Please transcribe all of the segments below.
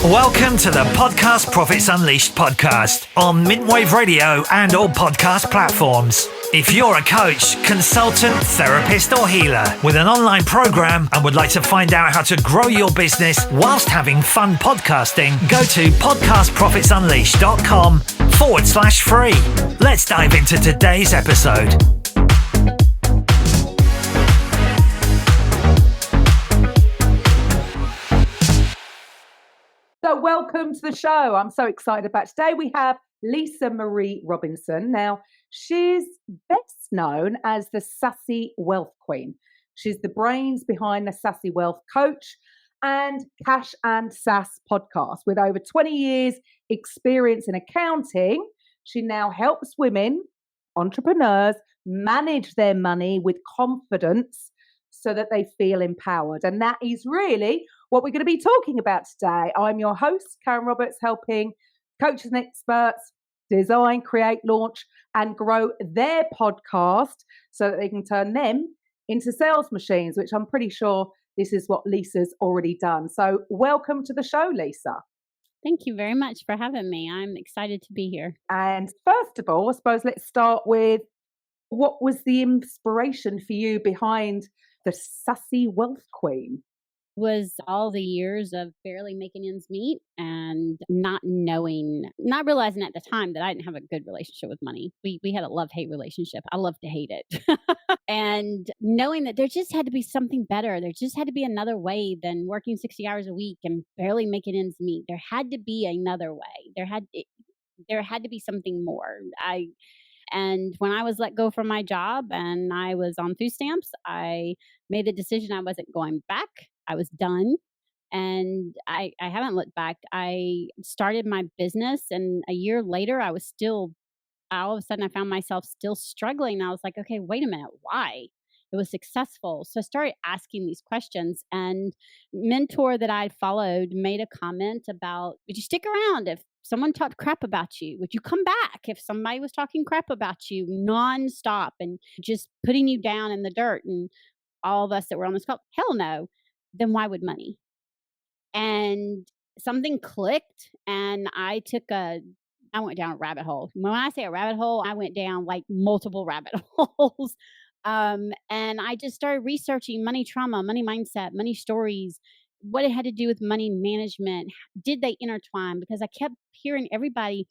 Welcome to the Podcast Profits Unleashed podcast on Mintwave Radio and all podcast platforms. If you're a coach, consultant, therapist, or healer with an online program and would like to find out how to grow your business whilst having fun podcasting, go to podcastprofitsunleashed.com/free. Let's dive into today's episode. So welcome to the show. I'm so excited about today. We have Lisa Marie Robinson. Now, she's best known as the Sassy Wealth Queen. She's the brains behind the Sassy Wealth Coach and Cash and Sass podcast. With over 20 years experience in accounting, she now helps women, entrepreneurs, manage their money with confidence so that they feel empowered. And that is really what we're going to be talking about today. I'm your host, Karen Roberts, helping coaches and experts design, create, launch, and grow their podcast so that they can turn them into sales machines, which I'm pretty sure this is what Lisa's already done. So welcome to the show, Lisa. Thank you very much for having me. I'm excited to be here. And first of all, I suppose let's start with what was the inspiration for you behind the Sassy Wealth Queen? Was all the years of barely making ends meet and not realizing at the time that I didn't have a good relationship with money. We had a love-hate relationship. I love to hate it. And knowing that there just had to be something better. There just had to be another way than working 60 hours a week and barely making ends meet. There had to be another way. There had to be something more. And when I was let go from my job and I was on food stamps, I made the decision I wasn't going back. I was done. And I haven't looked back. I started my business, and a year later, all of a sudden I found myself still struggling. I was like, okay, wait a minute, why? It was successful. So I started asking these questions, and mentor that I followed made a comment about, would you stick around if someone talked crap about you? Would you come back if somebody was talking crap about you nonstop and just putting you down in the dirt? And all of us that were on this call, hell no. Then why would money? And something clicked, and I went down a rabbit hole. When I say a rabbit hole, I went down like multiple rabbit holes. And I just started researching money trauma, money mindset, money stories, what it had to do with money management. Did they intertwine? Because I kept hearing everybody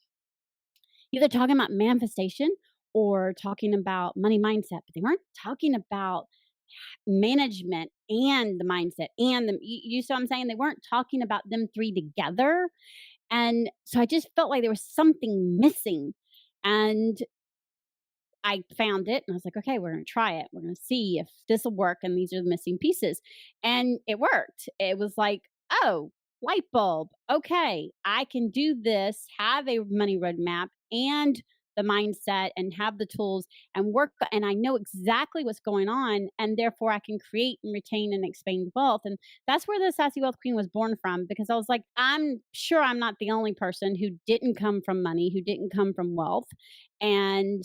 either talking about manifestation or talking about money mindset, but they weren't talking about management and the mindset and you see what I'm saying? They weren't talking about them three together. And so I just felt like there was something missing. And I found it, and I was like, okay, we're going to try it. We're going to see if this will work. And these are the missing pieces. And it worked. It was like, oh, light bulb. Okay, I can do this, have a money roadmap and the mindset and have the tools and work. And I know exactly what's going on. And therefore I can create and retain and expand wealth. And that's where the Sassy Wealth Queen was born from, because I was like, I'm sure I'm not the only person who didn't come from money, who didn't come from wealth, and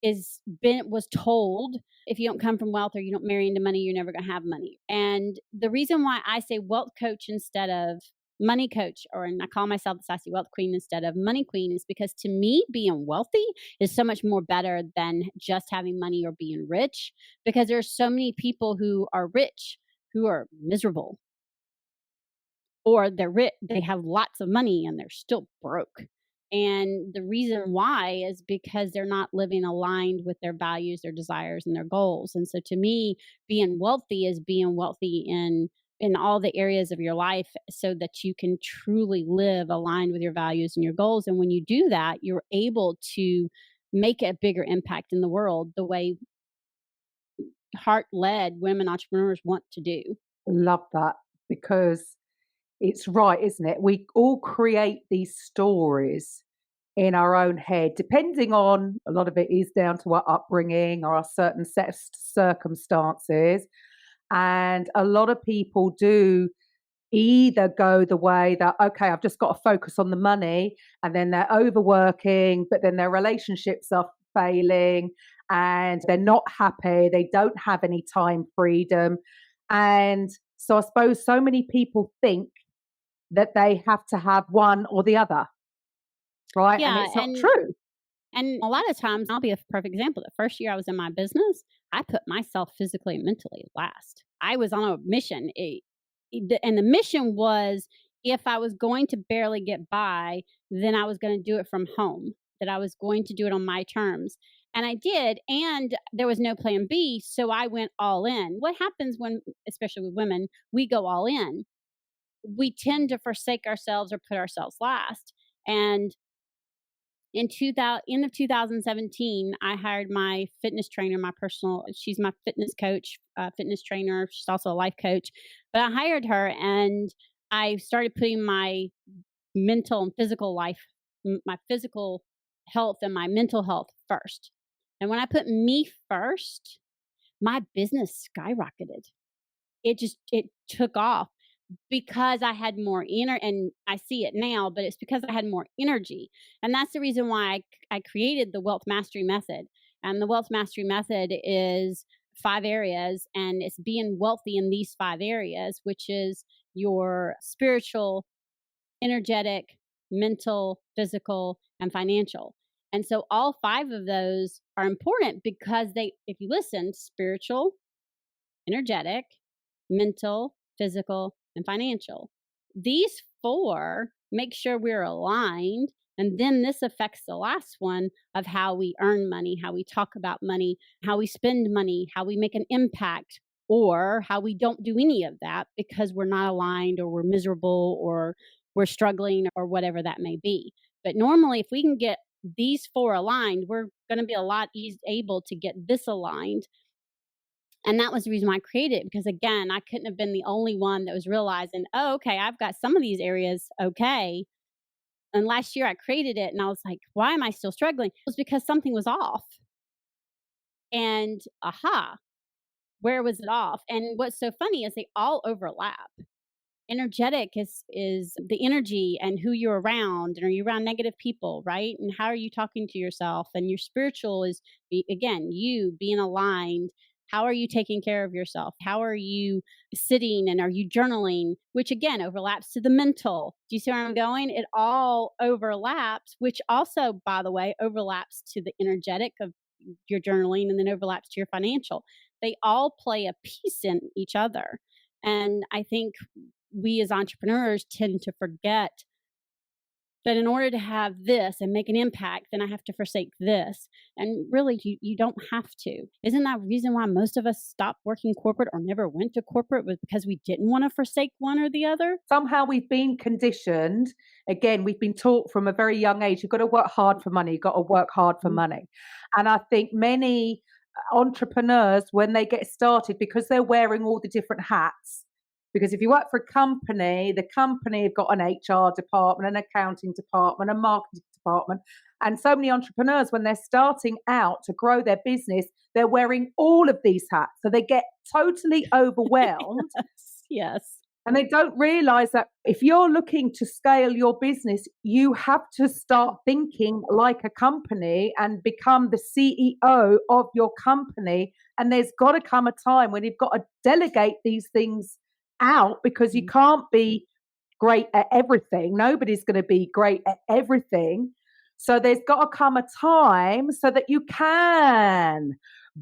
was told, if you don't come from wealth or you don't marry into money, you're never going to have money. And the reason why I say wealth coach instead of money coach, and I call myself the Sassy Wealth Queen instead of money queen, is because to me, being wealthy is so much more better than just having money or being rich, because there's so many people who are rich who are miserable, or they're rich, they have lots of money and they're still broke. And the reason why is because they're not living aligned with their values, their desires, and their goals. And so to me, being wealthy is being wealthy in all the areas of your life so that you can truly live aligned with your values and your goals. And when you do that, you're able to make a bigger impact in the world the way heart-led women entrepreneurs want to do. Love that, because it's right, isn't it? We all create these stories in our own head, depending on, a lot of it is down to our upbringing or a certain set of circumstances. And a lot of people do either go the way that, okay, I've just got to focus on the money, and then they're overworking, but then their relationships are failing and they're not happy. They don't have any time freedom. And so I suppose so many people think that they have to have one or the other, right? Yeah, and it's not true. And a lot of times, I'll be a perfect example. The first year I was in my business, I put myself physically and mentally last. I was on a mission. And the mission was, if I was going to barely get by, then I was going to do it from home, that I was going to do it on my terms. And I did. And there was no plan B. So I went all in. What happens when, especially with women, we go all in? We tend to forsake ourselves or put ourselves last. And end of 2017, I hired my fitness trainer, she's my fitness coach, fitness trainer. She's also a life coach. But I hired her, and I started putting my mental and physical life, my physical health and my mental health first. And when I put me first, my business skyrocketed. It took off because I had more and I see it now, but it's because I had more energy. And that's the reason why I created the Wealth Mastery Method. And the Wealth Mastery Method is 5 areas, and it's being wealthy in these 5 areas, which is your spiritual, energetic, mental, physical, and financial. And so all 5 of those are important because if you listen, spiritual, energetic, mental, physical, and financial. These 4 make sure we're aligned. And then this affects the last one of how we earn money, how we talk about money, how we spend money, how we make an impact, or how we don't do any of that because we're not aligned, or we're miserable, or we're struggling, or whatever that may be. But normally, if we can get these 4 aligned, we're going to be a lot able to get this aligned. And that was the reason why I created it, because again, I couldn't have been the only one that was realizing, oh, okay, I've got some of these areas okay. And last year I created it and I was like, why am I still struggling? It was because something was off. And where was it off? And what's so funny is they all overlap. Energetic is the energy and who you're around, and are you around negative people, right? And how are you talking to yourself? And your spiritual is, again, you being aligned. How are you taking care of yourself? How are you sitting, and are you journaling? Which again overlaps to the mental. Do you see where I'm going? It all overlaps, which also, by the way, overlaps to the energetic of your journaling, and then overlaps to your financial. They all play a piece in each other. And I think we as entrepreneurs tend to forget that in order to have this and make an impact, then I have to forsake this. And really, you don't have to. Isn't that the reason why most of us stopped working corporate or never went to corporate, was because we didn't want to forsake one or the other? Somehow we've been conditioned. Again, we've been taught from a very young age, you've got to work hard for money. You've got to work hard for money. And I think many entrepreneurs, when they get started, because they're wearing all the different hats, because if you work for a company, the company have got an HR department, an accounting department, a marketing department. And so many entrepreneurs, when they're starting out to grow their business, they're wearing all of these hats. So they get totally overwhelmed. Yes. And they don't realize that if you're looking to scale your business, you have to start thinking like a company and become the CEO of your company. And there's got to come a time when you've got to delegate these things out, because you can't be great at everything. Nobody's going to be great at everything. So there's got to come a time so that you can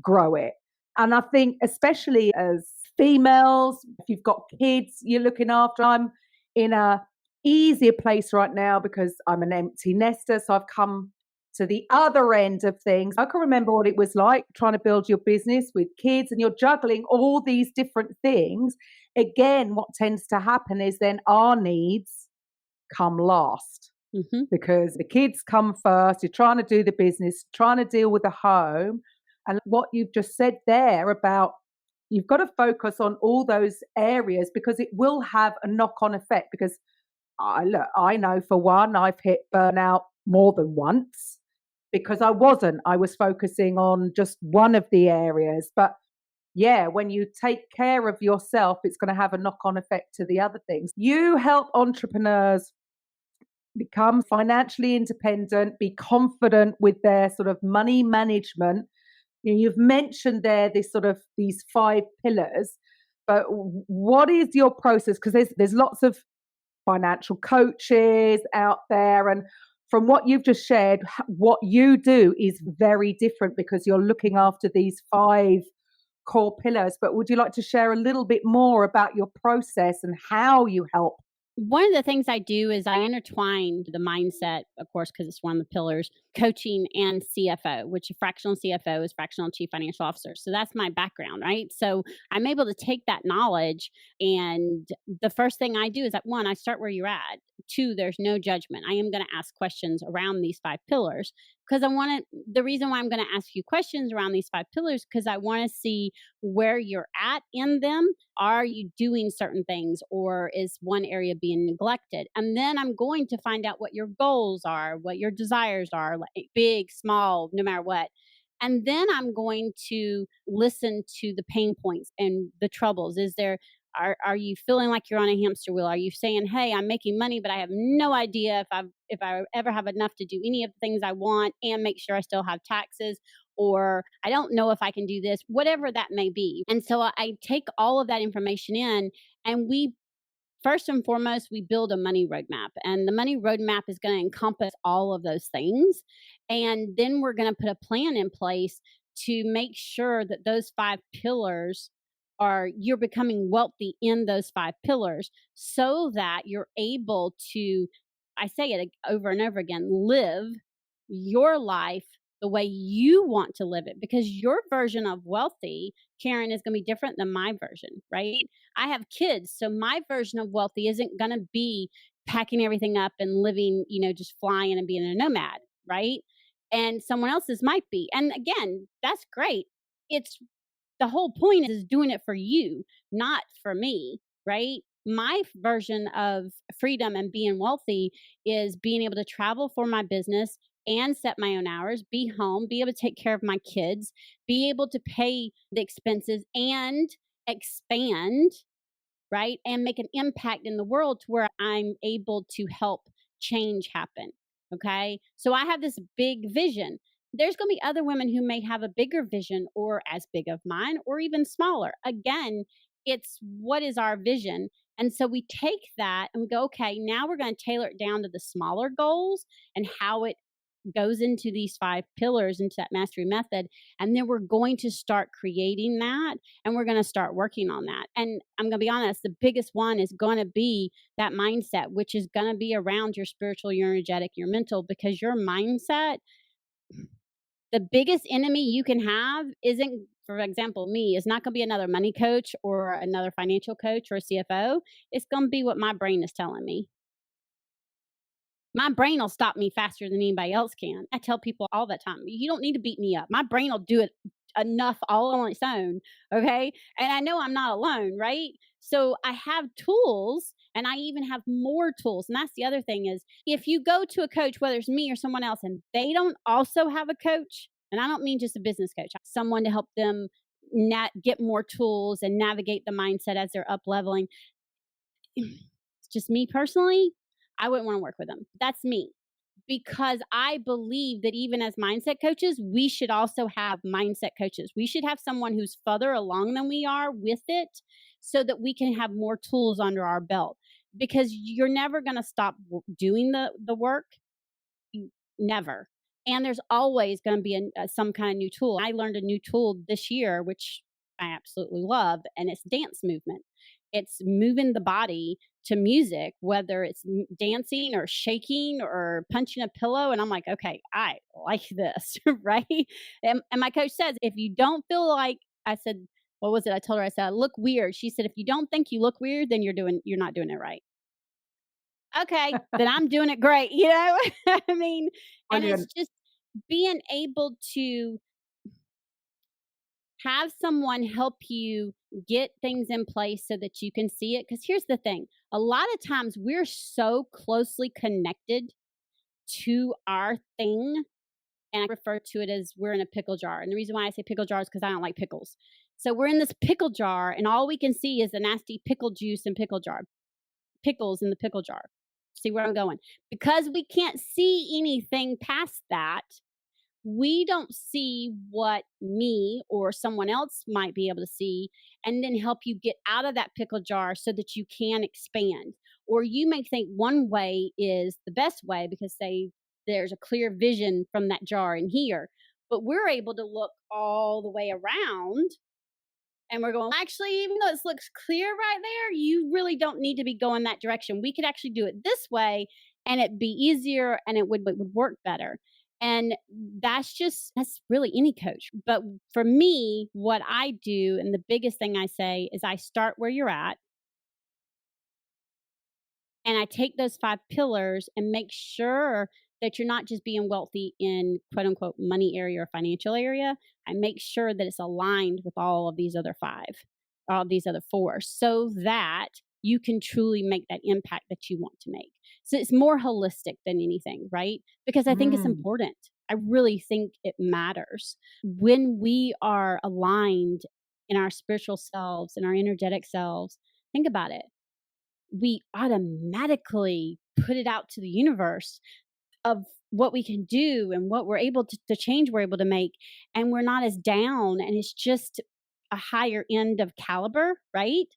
grow it. And I think especially as females, if you've got kids you're looking after, I'm in a easier place right now because I'm an empty nester. So I've come to the other end of things. I can remember what it was like trying to build your business with kids, and you're juggling all these different things. Again, what tends to happen is then our needs come last, because the kids come first. You're trying to do the business, trying to deal with the home. And what you've just said there about you've got to focus on all those areas, because it will have a knock-on effect. Because I know for one, I've hit burnout more than once because I was focusing on just one of the areas. But yeah, when you take care of yourself, it's going to have a knock-on effect to the other things. You help entrepreneurs become financially independent, be confident with their sort of money management. You've mentioned there these 5 pillars, but what is your process? Because there's lots of financial coaches out there. And from what you've just shared, what you do is very different because you're looking after these 5 core pillars. But would you like to share a little bit more about your process and how you help? One of the things I do is I intertwine the mindset, of course, because it's one of the pillars, coaching and CFO, which a fractional CFO is fractional chief financial officer. So that's my background, right? So I'm able to take that knowledge, and the first thing I do is that, one, I start where you're at. 2, there's no judgment. I am going to ask questions around these 5 pillars because the reason why I'm going to ask you questions around these 5 pillars, because I want to see where you're at in them. Are you doing certain things, or is one area being neglected? And then I'm going to find out what your goals are, what your desires are, like big, small, no matter what. And then I'm going to listen to the pain points and the troubles. Are you feeling like you're on a hamster wheel? Are you saying, "Hey, I'm making money, but I have no idea if I ever have enough to do any of the things I want and make sure I still have taxes," or "I don't know if I can do this," whatever that may be. And so I take all of that information in, and first and foremost, we build a money roadmap. And the money roadmap is going to encompass all of those things. And then we're going to put a plan in place to make sure that those 5 pillars you're becoming wealthy in those 5 pillars, so that you're able to, I say it over and over again, live your life the way you want to live it, because your version of wealthy, Karen, is going to be different than my version, right? I have kids, so my version of wealthy isn't going to be packing everything up and living, just flying and being a nomad, right? And someone else's might be. And again, that's great. It's The whole point is doing it for you, not for me, right? My version of freedom and being wealthy is being able to travel for my business and set my own hours, be home, be able to take care of my kids, be able to pay the expenses and expand, right? And make an impact in the world to where I'm able to help change happen. Okay. So I have this big vision. There's going to be other women who may have a bigger vision, or as big of mine, or even smaller. Again, it's what is our vision. And so we take that and we go, okay, now we're going to tailor it down to the smaller goals and how it goes into these 5 pillars, into that mastery method. And then we're going to start creating that, and we're going to start working on that. And I'm going to be honest, the biggest one is going to be that mindset, which is going to be around your spiritual, your energetic, your mental, because your mindset, the biggest enemy you can have isn't, for example, me, is not going to be another money coach or another financial coach or a CFO. It's going to be what my brain is telling me. My brain will stop me faster than anybody else can. I tell people all the time, you don't need to beat me up. My brain will do it enough all on its own. Okay. And I know I'm not alone, right? So I have tools, and I even have more tools. And that's the other thing is, if you go to a coach, whether it's me or someone else, and they don't also have a coach, and I don't mean just a business coach, someone to help them get more tools and navigate the mindset as they're up leveling. It's just me personally, I wouldn't want to work with them. That's me. Because I believe that even as mindset coaches, we should also have mindset coaches. We should have someone who's further along than we are with it, so that we can have more tools under our belt. Because you're never going to stop doing the work. Never. And there's always going to be some kind of new tool. I learned a new tool this year, which I absolutely love, and it's dance movement. It's moving the body to music, whether it's dancing or shaking or punching a pillow. And I'm like, okay, I like this, right? And my coach says, if you don't feel like, I said, what was it? I told her, I said, I look weird. She said, if you don't think you look weird, then you're not doing it right. Okay, then I'm doing it great. I mean, and it's just being able to have someone help you get things in place so that you can see it. Because here's the thing, a lot of times we're so closely connected to our thing, and I refer to it as we're in a pickle jar. And the reason why I say pickle jar is because I don't like pickles. So we're in this pickle jar, and all we can see is the nasty pickle juice and pickles in the pickle jar. See where I'm going? Because we can't see anything past that, we don't see what me or someone else might be able to see, and then help you get out of that pickle jar so that you can expand. Or you may think one way is the best way because say there's a clear vision from that jar in here, but we're able to look all the way around and we're going, actually, even though it looks clear right there, you really don't need to be going that direction. We could actually do it this way and it'd be easier and it would work better. And that's really any coach. But for me, what I do, and the biggest thing I say is I start where you're at and I take those 5 pillars and make sure that you're not just being wealthy in quote unquote money area or financial area. I make sure that it's aligned with all of these other 5, all these other 4, so that you can truly make that impact that you want to make. So it's more holistic than anything, right? Because I think it's Mm. important. I really think it matters. When we are aligned in our spiritual selves and our energetic selves, think about it. We automatically put it out to the universe of what we can do and what we're able to, the change we're able to make. And we're not as down and it's just a higher end of caliber, right?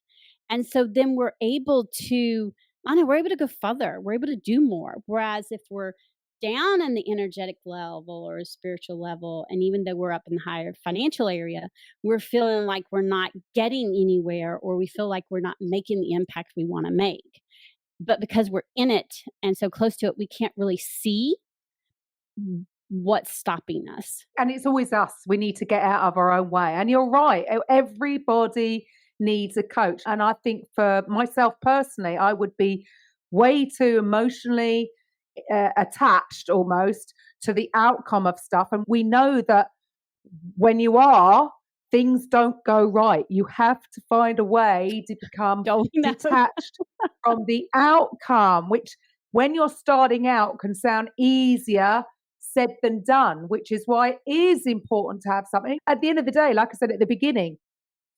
And so then we're able to, I don't know, we're able to go further. We're able to do more. Whereas if we're down in the energetic level or a spiritual level, and even though we're up in the higher financial area, we're feeling like we're not getting anywhere or we feel like we're not making the impact we want to make. But because we're in it and so close to it, we can't really see what's stopping us. And it's always us. We need to get out of our own way. And you're right. Everybody needs a coach. And I think for myself personally, I would be way too emotionally attached almost to the outcome of stuff. And we know that when you are, things don't go right. You have to find a way to become detached from the outcome, which when you're starting out can sound easier said than done, which is why it is important to have something. At the end of the day, like I said at the beginning,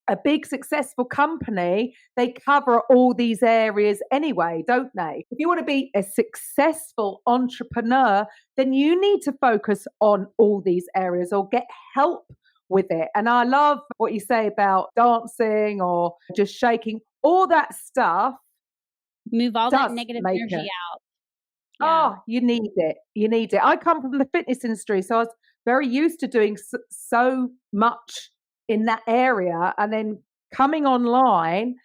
a big successful company, they cover all these areas anyway, don't they? If you want to be a successful entrepreneur, then you need to focus on all these areas or get help with it. And I love what you say about dancing or just shaking, all that stuff. Move all that negative energy out. Yeah. Oh, you need it. You need it. I come from the fitness industry, so I was very used to doing so much in that area. And then coming online,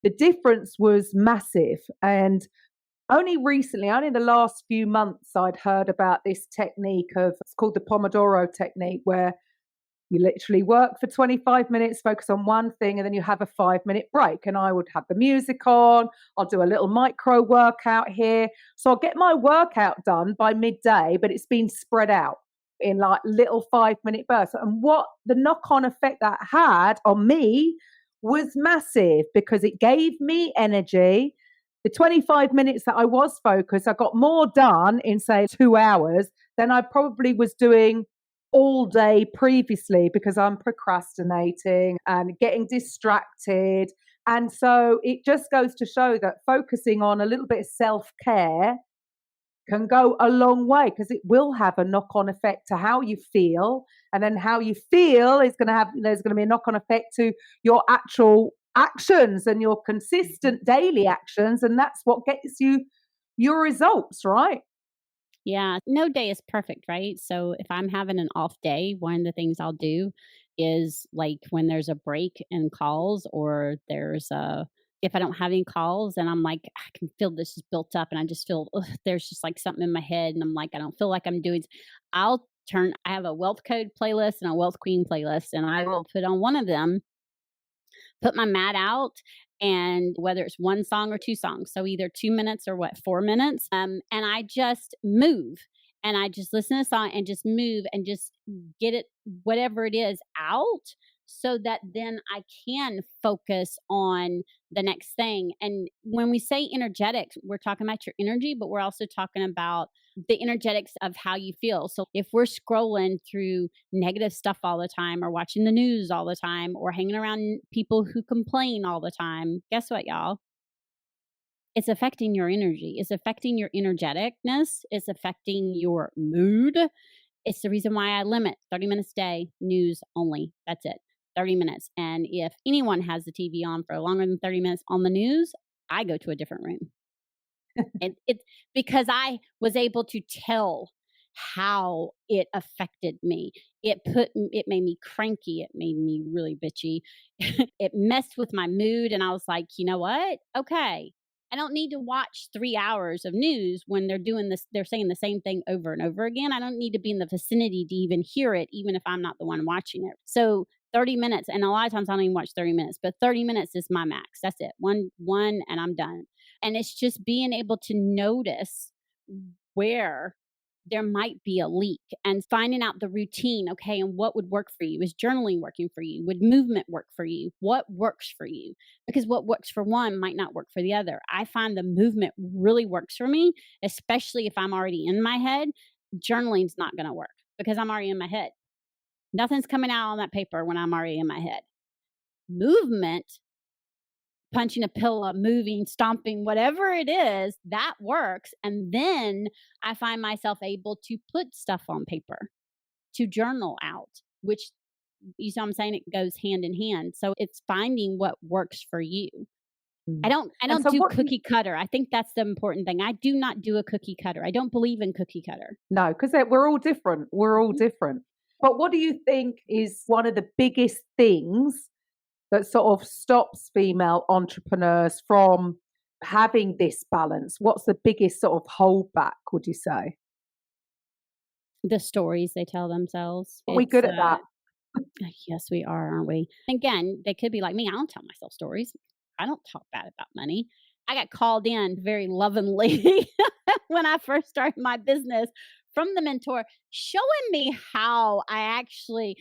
the difference was massive. And only recently, only in the last few months, I'd heard about this technique it's called the Pomodoro technique, where you literally work for 25 minutes, focus on one thing, and then you have a 5-minute break. And I would have the music on. I'll do a little micro workout here. So I'll get my workout done by midday, but it's been spread out in like little 5-minute bursts. And what the knock-on effect that had on me was massive because it gave me energy. The 25 minutes that I was focused, I got more done in, say, 2 hours than I probably was doing all day previously because I'm procrastinating and getting distracted. And so it just goes to show that focusing on a little bit of self-care can go a long way because it will have a knock-on effect to how you feel. And then how you feel is going to have, there's going to be a knock-on effect to your actual actions and your consistent daily actions. And that's what gets you your results, right? Yeah, no day is perfect, right? So if I'm having an off day, one of the things I'll do is like when there's a break in calls or if I don't have any calls and I'm like, I can feel this is built up and I just feel there's just like something in my head and I'm like, I don't feel like I'm doing, I have a Wealth Code playlist and a Wealth Queen playlist and I will put on one of them, put my mat out, and whether it's one song or 2 songs, so either 2 minutes or 4 minutes, and I just move and I just listen to a song and just move and just get it, whatever it is, out so that then I can focus on the next thing. And when we say energetic, we're talking about your energy, but we're also talking about the energetics of how you feel. So if we're scrolling through negative stuff all the time or watching the news all the time or hanging around people who complain all the time, guess what, y'all? It's affecting your energy. It's affecting your energeticness. It's affecting your mood. It's the reason why I limit 30 minutes a day, news only. That's it, 30 minutes. And if anyone has the TV on for longer than 30 minutes on the news, I go to a different room. And it's because I was able to tell how it affected me. It made me cranky. It made me really bitchy. It messed with my mood. And I was like, you know what? Okay. I don't need to watch 3 hours of news when they're doing this. They're saying the same thing over and over again. I don't need to be in the vicinity to even hear it, even if I'm not the one watching it. So 30 minutes, and a lot of times I don't even watch 30 minutes, but 30 minutes is my max. That's it. One, and I'm done. And it's just being able to notice where there might be a leak and finding out the routine. Okay. And what would work for you? Is journaling working for you? Would movement work for you? What works for you? Because what works for one might not work for the other. I find the movement really works for me, especially if I'm already in my head. Journaling's not going to work because I'm already in my head. Nothing's coming out on that paper when I'm already in my head. Movement, punching a pillow, moving, stomping, whatever it is, that works. And then I find myself able to put stuff on paper, to journal out, which you see what I'm saying? It goes hand in hand. So it's finding what works for you. I don't so do what cookie cutter. I think that's the important thing. I do not do a cookie cutter. I don't believe in cookie cutter. No, because we're all different. We're all different. But what do you think is one of the biggest things that sort of stops female entrepreneurs from having this balance? What's the biggest sort of holdback, would you say? The stories they tell themselves. Are we good at that? Yes, we are, aren't we? Again, they could be like me. I don't tell myself stories. I don't talk bad about money. I got called in very lovingly when I first started my business from the mentor, showing me how I actually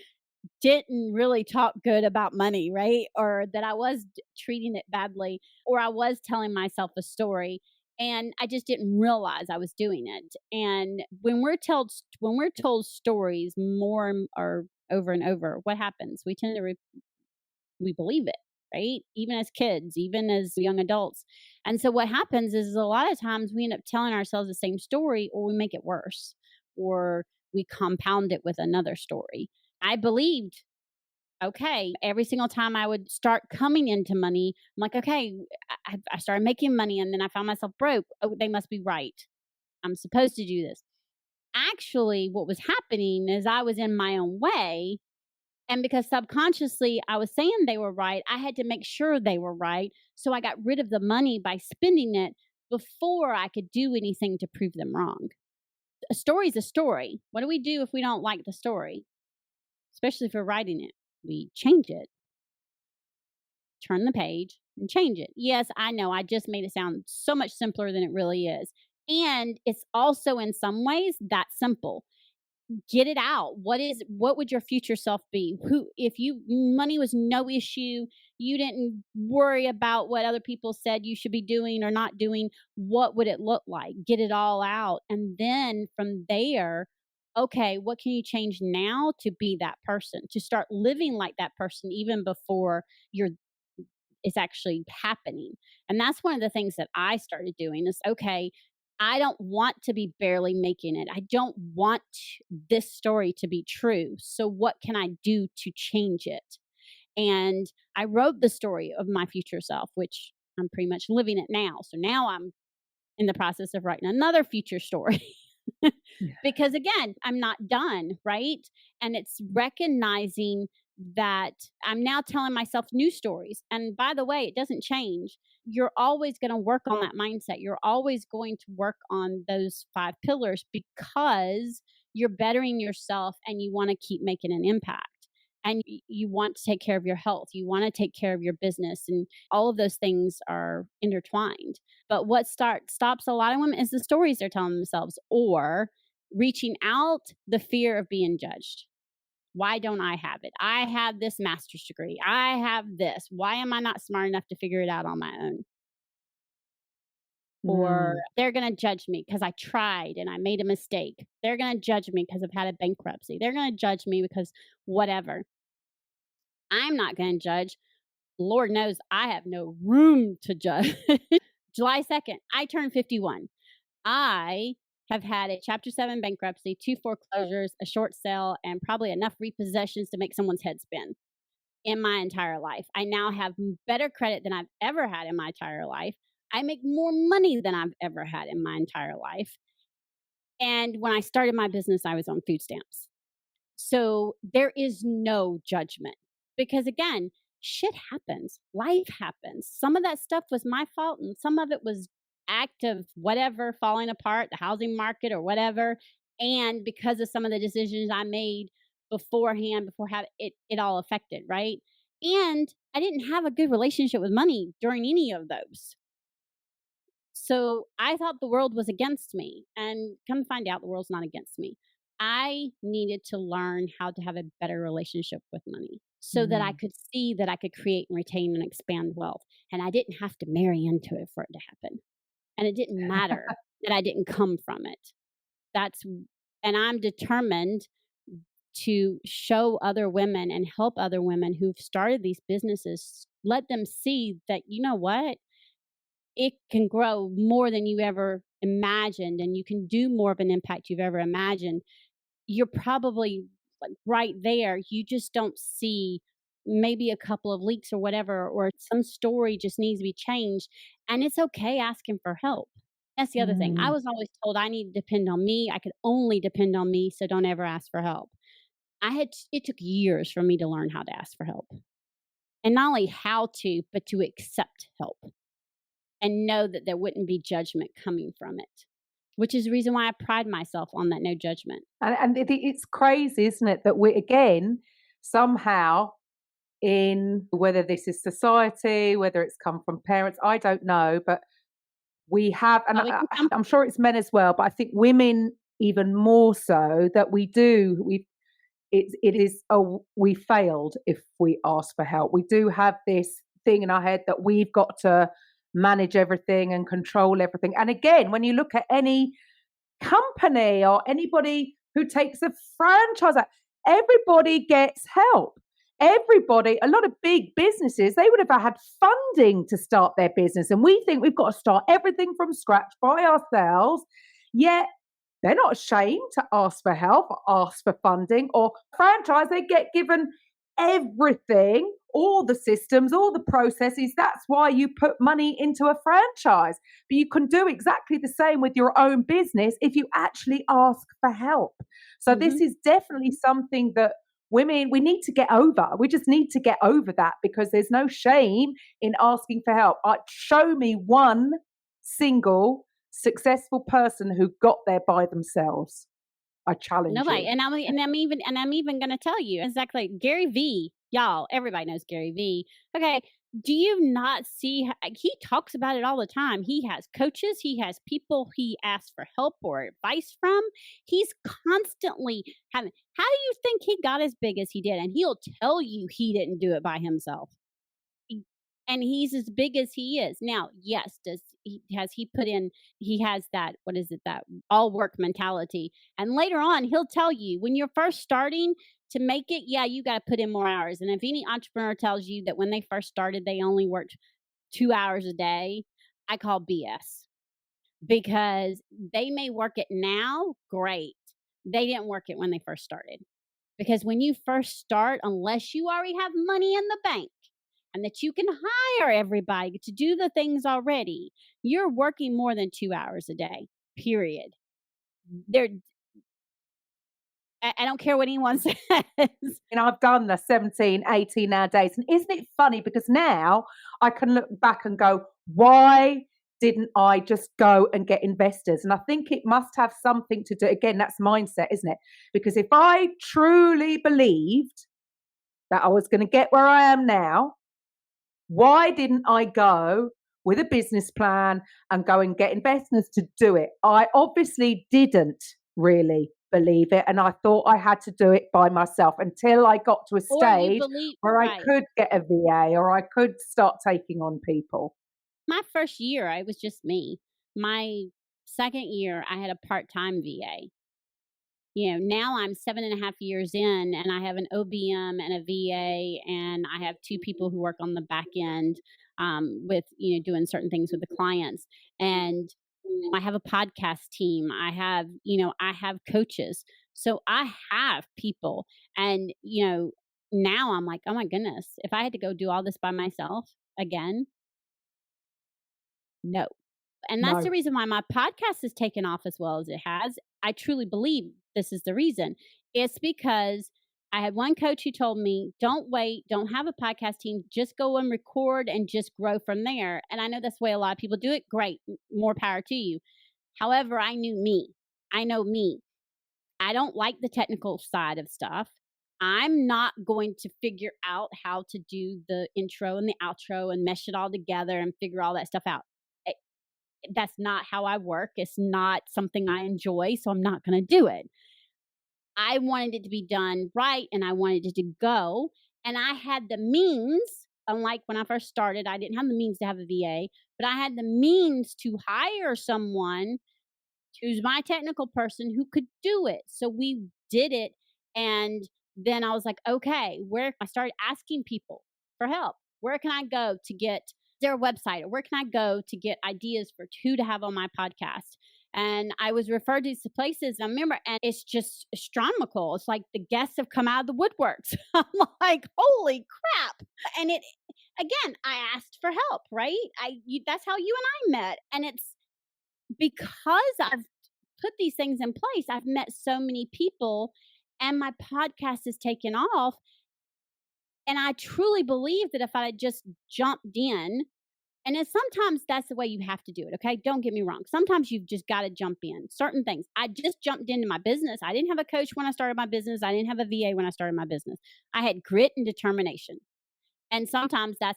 didn't really talk good about money, right? Or that I was treating it badly, or I was telling myself a story and I just didn't realize I was doing it. And when we're told stories more or over and over, what happens? We tend to we believe it, right? Even as kids, even as young adults. And so what happens is a lot of times we end up telling ourselves the same story, or we make it worse, or we compound it with another story. I believed, okay, every single time I would start coming into money, I'm like, okay, I started making money and then I found myself broke. Oh, they must be right. I'm supposed to do this. Actually, what was happening is I was in my own way. And because subconsciously I was saying they were right, I had to make sure they were right. So I got rid of the money by spending it before I could do anything to prove them wrong. A story's a story. What do we do if we don't like the story? Especially if we're writing it. We change it, turn the page, and change it. Yes, I know I just made it sound so much simpler than it really is. And it's also in some ways that simple. Get it out. What would your future self be? Who, if you money was no issue, you didn't worry about what other people said you should be doing or not doing, what would it look like? Get it all out. And then from there, okay, what can you change now to be that person, to start living like that person even before you're it's actually happening. And that's one of the things that I started doing is, okay, I don't want to be barely making it. I don't want this story to be true. So what can I do to change it? And I wrote the story of my future self, which I'm pretty much living it now. So now I'm in the process of writing another future story. Yeah. Because again, I'm not done, right? And it's recognizing that I'm now telling myself new stories. And by the way, it doesn't change. You're always going to work on that mindset. You're always going to work on those 5 pillars because you're bettering yourself and you want to keep making an impact. And you want to take care of your health. You want to take care of your business. And all of those things are intertwined. But what stops a lot of women is the stories they're telling themselves or reaching out, the fear of being judged. Why don't I have it? I have this master's degree. I have this. Why am I not smart enough to figure it out on my own? Or they're going to judge me because I tried and I made a mistake. They're going to judge me because I've had a bankruptcy. They're going to judge me because whatever. I'm not going to judge. Lord knows I have no room to judge. July 2nd, I turned 51. I have had a Chapter 7 bankruptcy, 2 foreclosures, a short sale, and probably enough repossessions to make someone's head spin in my entire life. I now have better credit than I've ever had in my entire life. I make more money than I've ever had in my entire life. And when I started my business, I was on food stamps. So there is no judgment because, again, shit happens. Life happens. Some of that stuff was my fault, and some of it was act of whatever falling apart, the housing market or whatever. And because of some of the decisions I made beforehand, before having it all affected, right? And I didn't have a good relationship with money during any of those. So I thought the world was against me, and come to find out the world's not against me. I needed to learn how to have a better relationship with money so that I Mm. could see that I could create and retain and expand wealth. And I didn't have to marry into it for it to happen. And it didn't matter that I didn't come from it. That's and I'm determined to show other women and help other women who've started these businesses, let them see that, you know what? It can grow more than you ever imagined, and you can do more of an impact you've ever imagined. You're probably like right there. You just don't see maybe a couple of leaks or whatever, or some story just needs to be changed. And it's okay asking for help. That's the other thing. I Mm. was always told I need to depend on me. I could only depend on me, so don't ever ask for help. It took years for me to learn how to ask for help. And not only how to, but to accept help and know that there wouldn't be judgment coming from it, which is the reason why I pride myself on that no judgment. And it's crazy, isn't it, that we again somehow in whether this is society, whether it's come from parents, I don't know, but we have, and Probably can come I'm sure it's men as well, but I think women even more so that it is we failed if we ask for help. We do have this thing in our head that we've got to manage everything and control everything. And again, when you look at any company or anybody who takes a franchise out, everybody gets help. Everybody, a lot of big businesses, they would have had funding to start their business. And we think we've got to start everything from scratch by ourselves. Yet they're not ashamed to ask for help or ask for funding or franchise. They get given everything, all the systems, all the processes. That's why you put money into a franchise. But you can do exactly the same with your own business if you actually ask for help. So this Mhm. is definitely something that women, we need to get over. We just need to get over that because there's no shame in asking for help. Show me one single successful person who got there by themselves. I challenge Nobody, you. and I'm even gonna tell you exactly. Gary V, y'all, everybody knows Gary V. Okay, do you not see? He talks about it all the time. He has coaches. He has people he asks for help or advice from. He's constantly having. How do you think he got as big as he did? And he'll tell you he didn't do it by himself. He- and he's as big as he is now. Yes, has he put in? He has that. What is it? That all work mentality. And later on, he'll tell you when you're first starting to make it. Yeah, you got to put in more hours. And if any entrepreneur tells you that when they first started they only worked 2 hours a day, I call BS because they may work it now. Great, they didn't work it when they first started. Because when you first start, unless you already have money in the bank and that you can hire everybody to do the things already, you're working more than 2 hours a day, period. There, I don't care what anyone says. I've done the 17, 18 hour days. And isn't it funny? Because now I can look back and go, why didn't I just go and get investors? And I think it must have something to do, again, that's mindset, isn't it? Because if I truly believed that I was going to get where I am now, why didn't I go with a business plan and go and get investors to do it? I obviously didn't really believe it. And I thought I had to do it by myself until I got to a Or you stage believe, where I right. could get a VA or I could start taking on people. My first year, I was just me. My second year, I had a part time VA. Now I'm 7.5 years in and I have an OBM and a VA, and I have two people who work on the back end with, doing certain things with the clients. And I have a podcast team. I have coaches. So I have people. And, now I'm like, oh my goodness, if I had to go do all this by myself again, No. And that's No. the reason why my podcast has taken off as well as it has. I truly believe this is the reason. It's because I had one coach who told me, don't wait, don't have a podcast team, just go and record and just grow from there. And I know that's the way a lot of people do it. Great, more power to you. However, I knew me. I know me. I don't like the technical side of stuff. I'm not going to figure out how to do the intro and the outro and mesh it all together and figure all that stuff out. That's not how I work. It's not something I enjoy, so I'm not going to do it. I wanted it to be done right, and I wanted it to go. And I had the means, unlike when I first started, I didn't have the means to have a VA, but I had the means to hire someone who's my technical person who could do it. So we did it. And then I was like, okay, where I started asking people for help. Where can I go to get their website? Or where can I go to get ideas for who to have on my podcast? And I was referred to these places. I remember, and it's just astronomical. It's like the guests have come out of the woodworks. I'm like, holy crap. And it, again, I asked for help, right? That's how you and I met. And it's because I've put these things in place, I've met so many people and my podcast has taken off. And I truly believe that if I had just jumped in, and then sometimes that's the way you have to do it. Okay. Don't get me wrong. Sometimes you've just got to jump in certain things. I just jumped into my business. I didn't have a coach when I started my business. I didn't have a VA when I started my business. I had grit and determination. And sometimes that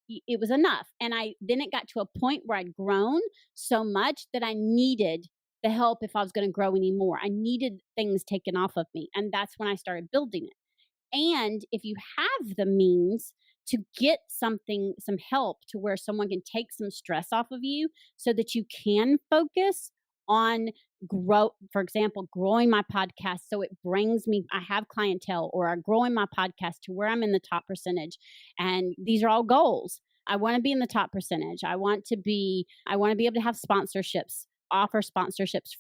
it was enough. And then it got to a point where I'd grown so much that I needed the help if I was going to grow anymore. I needed things taken off of me. And that's when I started building it. And if you have the means to get some help to where someone can take some stress off of you so that you can focus on for example, growing my podcast so it brings me, I have clientele, or growing my podcast to where I'm in the top percentage. And these are all goals. I want to be in the top percentage. I want to be able to have sponsorships, offer sponsorships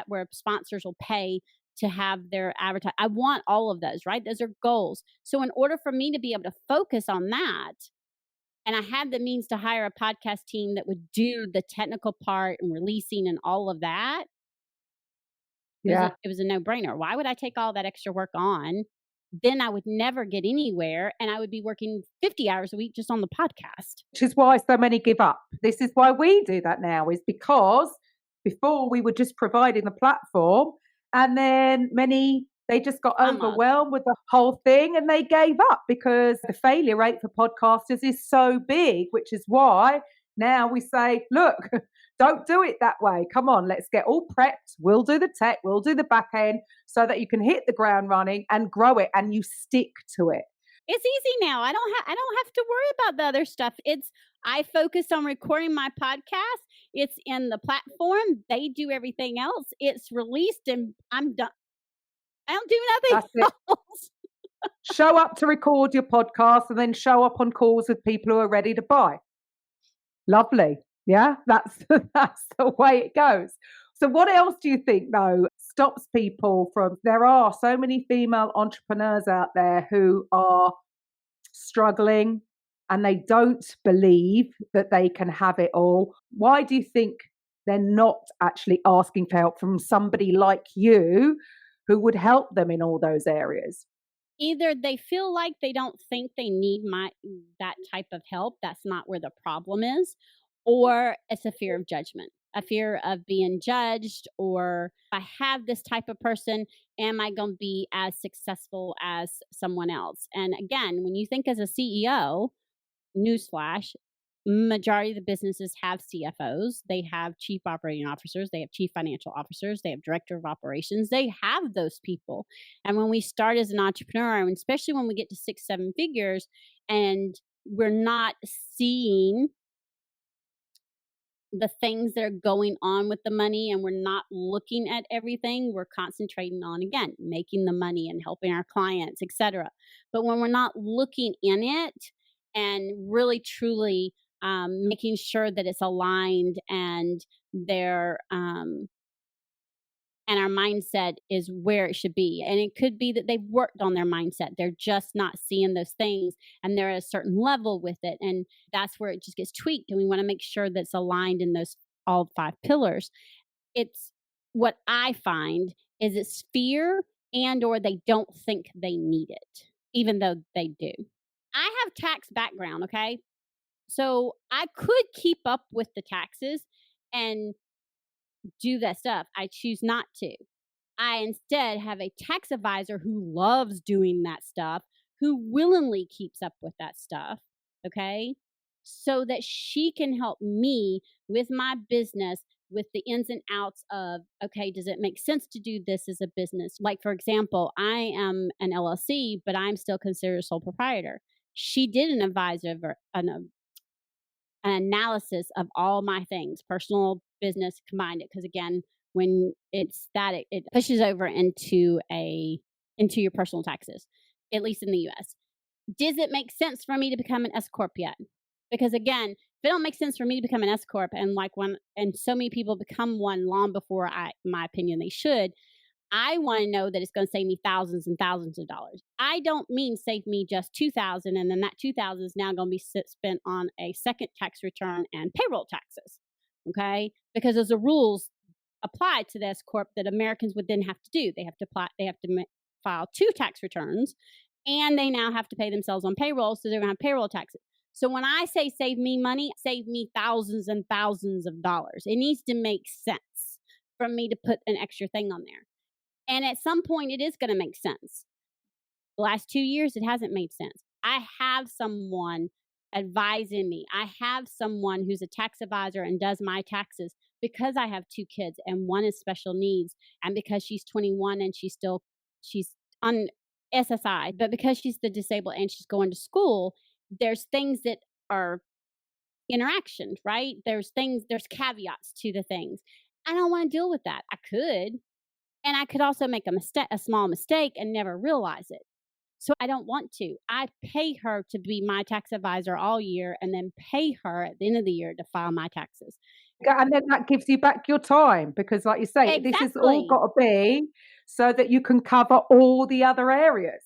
where sponsors will pay to have their advertise. I want all of those, right? Those are goals. So in order for me to be able to focus on that, and I had the means to hire a podcast team that would do the technical part and releasing and all of that, it was a no-brainer. Why would I take all that extra work on? Then I would never get anywhere, and I would be working 50 hours a week just on the podcast. Which is why so many give up. This is why we do that now, is because before we were just providing the platform, and then they just got overwhelmed with the whole thing and they gave up because the failure rate for podcasters is so big, which is why now we say, look, don't do it that way. Come on, let's get all prepped. We'll do the tech, we'll do the back end so that you can hit the ground running and grow it and you stick to it. It's easy now. I don't have to worry about the other stuff. I focus on recording my podcast. It's in the platform. They do everything else. It's released and I'm done. I don't do nothing else. Show up to record your podcast and then show up on calls with people who are ready to buy. Lovely. Yeah, that's the way it goes. So what else do you think, though, stops people from... There are so many female entrepreneurs out there who are struggling and they don't believe that they can have it all. Why do you think they're not actually asking for help from somebody like you who would help them in all those areas? Either they feel like they don't think they need that type of help. That's not where the problem is. Or it's a fear of judgment, a fear of being judged, or if I have this type of person, am I going to be as successful as someone else? And again, when you think as a CEO, newsflash, majority of the businesses have CFOs. They have chief operating officers. They have chief financial officers. They have director of operations. They have those people. And when we start as an entrepreneur, and especially when we get to 6-7 figures and we're not seeing the things that are going on with the money and we're not looking at everything, we're concentrating on, again, making the money and helping our clients, etc. But when we're not looking in it and really truly making sure that it's aligned and they're And our mindset is where it should be. And it could be that they've worked on their mindset. They're just not seeing those things and they're at a certain level with it. And that's where it just gets tweaked. And we want to make sure that's aligned in those all 5 pillars. It's what I find is it's fear and or they don't think they need it, even though they do. I have tax background, okay? So I could keep up with the taxes and do that stuff. I choose not to. I instead have a tax advisor who loves doing that stuff, who willingly keeps up with that stuff, okay? So that she can help me with my business with the ins and outs of, okay, does it make sense to do this as a business? Like, for example, I am an LLC, but I'm still considered a sole proprietor. She did an advisor, an analysis of all my things, personal, business, combined it. Because again, when it's that, it pushes over into your personal taxes, at least in the US. Does it make sense for me to become an S corp yet? Because again, if it don't make sense for me to become an S corp, and so many people become one long before my opinion they should, I want to know that it's going to save me thousands and thousands of dollars. I don't mean save me just $2,000 and then that $2,000 is now going to be spent on a second tax return and payroll taxes. Okay? Because those are rules applied to the S corp that Americans would then have to do. They have to file 2 tax returns, and they now have to pay themselves on payroll, so they're going to have payroll taxes. So when I say save me money, save me thousands and thousands of dollars. It needs to make sense for me to put an extra thing on there. And at some point, it is going to make sense. The last 2 years, it hasn't made sense. I have someone advising me. I have someone who's a tax advisor and does my taxes because I have 2 kids and one is special needs, and because she's 21 and she's on SSI, but because she's the disabled and she's going to school, there's things that are interactions, right? There's caveats to the things. I don't want to deal with that. I could. And I could also make a small mistake and never realize it. So I don't want to. I pay her to be my tax advisor all year and then pay her at the end of the year to file my taxes. And then that gives you back your time because, like you say, this has all Exactly. got to be so that you can cover all the other areas.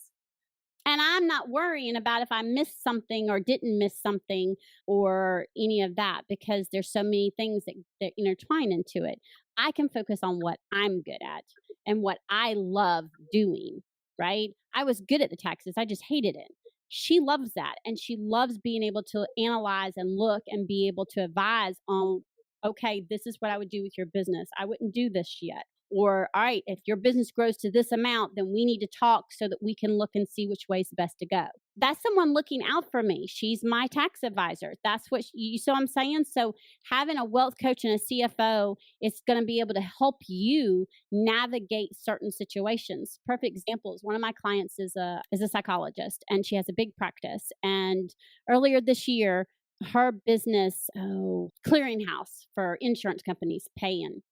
And I'm not worrying about if I missed something or didn't miss something or any of that because there's so many things that intertwine into it. I can focus on what I'm good at and what I love doing, right? I was good at the taxes. I just hated it. She loves that. And she loves being able to analyze and look and be able to advise on, okay, this is what I would do with your business. I wouldn't do this yet. Or, all right, if your business grows to this amount, then we need to talk so that we can look and see which way is best to go. That's someone looking out for me. She's my tax advisor. That's what you so I'm saying. So having a wealth coach and a CFO is going to be able to help you navigate certain situations. Perfect example is one of my clients is a psychologist, and she has a big practice. And earlier this year, her business, clearinghouse for insurance companies paying.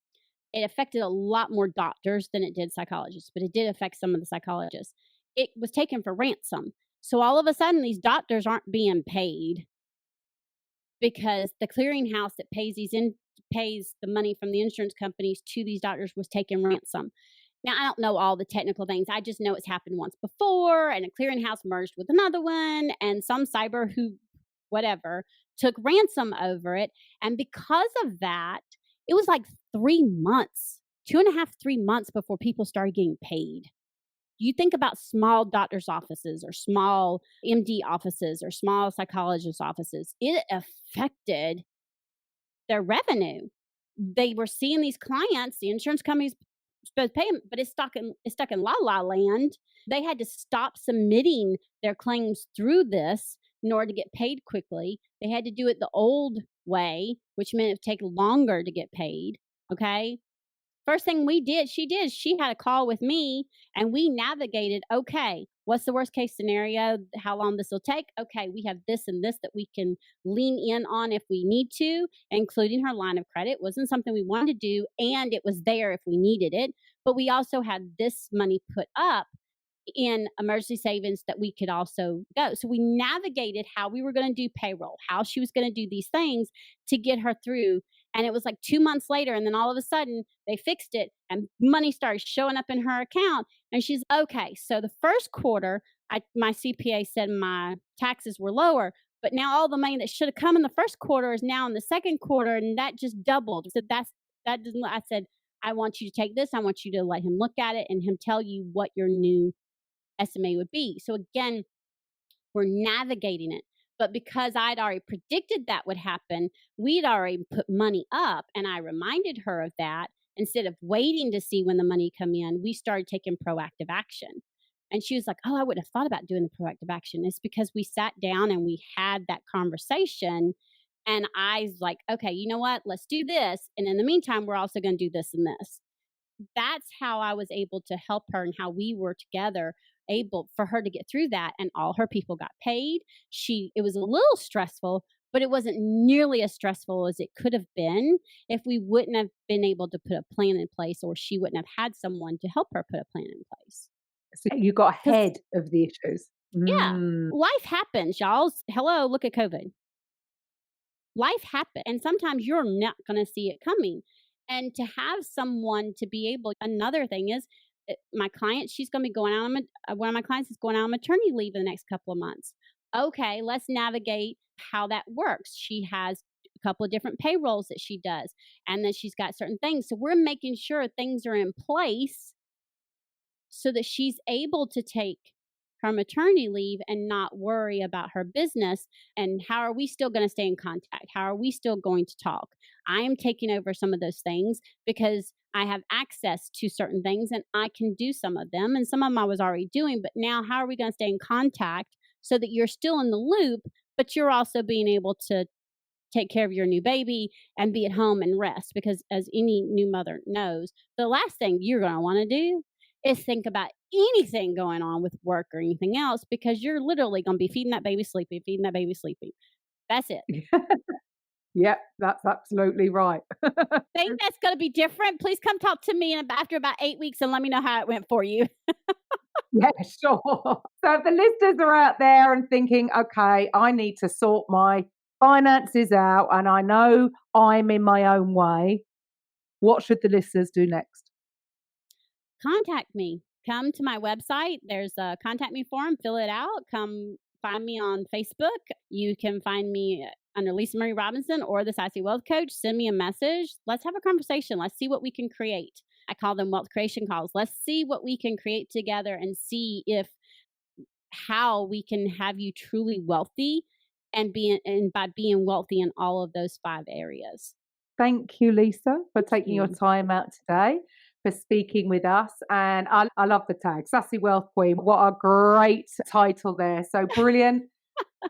It affected a lot more doctors than it did psychologists, but it did affect some of the psychologists. It was taken for ransom. So all of a sudden, these doctors aren't being paid because the clearinghouse that pays the money from the insurance companies to these doctors was taking ransom. Now, I don't know all the technical things. I just know it's happened once before, and a clearinghouse merged with another one, and some cyber took ransom over it. And because of that, it was like 3 months, 2.5, 3 months before people started getting paid. You think about small doctor's offices or small MD offices or small psychologist offices. It affected their revenue. They were seeing these clients, the insurance companies supposed to pay them, but it's stuck in la la land. They had to stop submitting their claims through this in order to get paid quickly. They had to do it the old way, which meant it would take longer to get paid. Okay. First thing she had a call with me and we navigated, okay, what's the worst case scenario? How long this will take? Okay, we have this and this that we can lean in on if we need to, including her line of credit. Wasn't something we wanted to do, and it was there if we needed it. But we also had this money put up in emergency savings that we could also go. So we navigated how we were going to do payroll, how she was going to do these things to get her through. And it was like 2 months later. And then all of a sudden they fixed it and money started showing up in her account. And she's okay. So the first quarter, my CPA said my taxes were lower, but now all the money that should have come in the first quarter is now in the second quarter. And that just doubled. So that doesn't, I said, I want you to take this. I want you to let him look at it and him tell you what your new estimate would be. So again, we're navigating it. But because I'd already predicted that would happen, we'd already put money up. And I reminded her of that. Instead of waiting to see when the money come in, we started taking proactive action. And she was like, oh, I wouldn't have thought about doing the proactive action. It's because we sat down and we had that conversation. And I was like, okay, you know what? Let's do this. And in the meantime, we're also going to do this and this. That's how I was able to help her and how we were together able for her to get through that. And all her people got paid. It was a little stressful, but it wasn't nearly as stressful as it could have been if we wouldn't have been able to put a plan in place, or she wouldn't have had someone to help her put a plan in place. So you got ahead of the issues. Yeah. Life happens, y'all. Hello, look at COVID. Life happens. And sometimes you're not going to see it coming. And to have someone to be able, another thing is, my client, she's going to be going out on, one of my clients is going out on maternity leave in the next couple of months. Okay, let's navigate how that works. She has a couple of different payrolls that she does, and then she's got certain things. So we're making sure things are in place so that she's able to take her maternity leave and not worry about her business. And how are we still going to stay in contact? How are we still going to talk? I am taking over some of those things because I have access to certain things and I can do some of them. And some of them I was already doing, but now how are we going to stay in contact so that you're still in the loop, but you're also being able to take care of your new baby and be at home and rest? Because as any new mother knows, the last thing you're going to want to do is think about anything going on with work or anything else, because you're literally going to be feeding that baby sleeping. That's it. Yep, that's absolutely right. Think that's going to be different? Please come talk to me after about 8 weeks and let me know how it went for you. Yeah, sure. So if the listeners are out there and thinking, okay, I need to sort my finances out and I know I'm in my own way, what should the listeners do next? Contact me. Come to my website. There's a contact me form. Fill it out. Come find me on Facebook. You can find me under Lisa Marie Robinson or the Sassy Wealth Coach. Send me a message. Let's have a conversation. Let's see what we can create. I call them wealth creation calls. Let's see what we can create together and see how we can have you truly wealthy and by being wealthy in all of those 5 areas. Thank you, Lisa, for taking your time out today, for speaking with us. And I love the tag, Sassy Wealth Queen. What a great title there. So brilliant.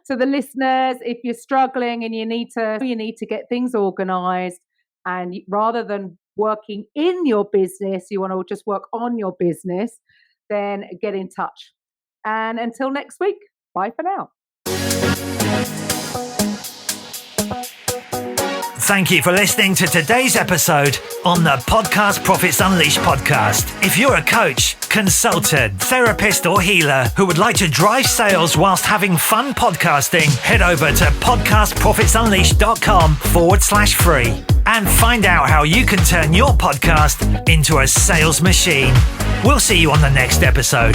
To the listeners, if you're struggling and you need to get things organized, and rather than working in your business, you want to just work on your business, then get in touch. And until next week, bye for now. Thank you for listening to today's episode on the Podcast Profits Unleashed podcast. If you're a coach, consultant, therapist, or healer who would like to drive sales whilst having fun podcasting, head over to podcastprofitsunleashed.com/free and find out how you can turn your podcast into a sales machine. We'll see you on the next episode.